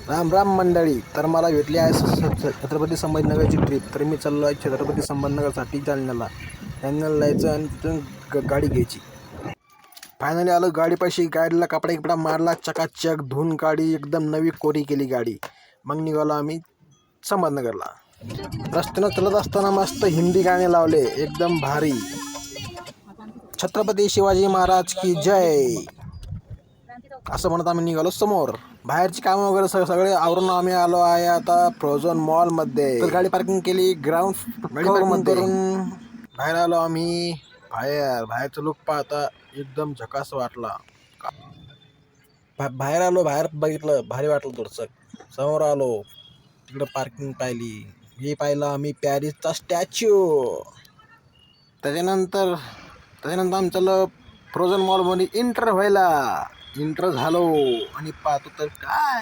राम राम मंडळी. तर मला भेटली आहे छत्रपती संभाजीनगरची ट्रिप. तर मी चाललो आहे छत्रपती संभाजीनगरसाठी जालन्याला. जालन्याला जायचं आणि तिथून गाडी घ्यायची. फायनली आलो गाडीपाशी. गाडीला कपडा मारला, चकाचक धुवून गाडी एकदम नवी कोरी केली गाडी. मग निघालो आम्ही संभाजीनगरला. रस्त्यानं चलत असताना मस्त हिंदी गाणे लावले, एकदम भारी. छत्रपती शिवाजी महाराज की जय असं म्हणत आम्ही निघालो समोर. बाहेरची कामं वगैरे सगळे आवरून आम्ही आलो आहे आता फ्रोझन मॉलमध्ये. तर गाडी पार्किंग केली ग्राउंड फ्लोअरमध्ये. करून बाहेर आलो आम्ही. बाहेरचं लुक पाहता एकदम झकास वाटला. बाहेर आलो, बाहेर बघितलं, भारी वाटलं थोडंसं. समोर आलो, तिकडं पार्किंग पाहिली. हे पाहिलं आम्ही पॅरिसचा स्टॅच्यू. त्याच्यानंतर आम्ही चाललो फ्रोझन मॉलमध्ये इंटर व्हायला. इंटर झालो आणि पाहतो तर काय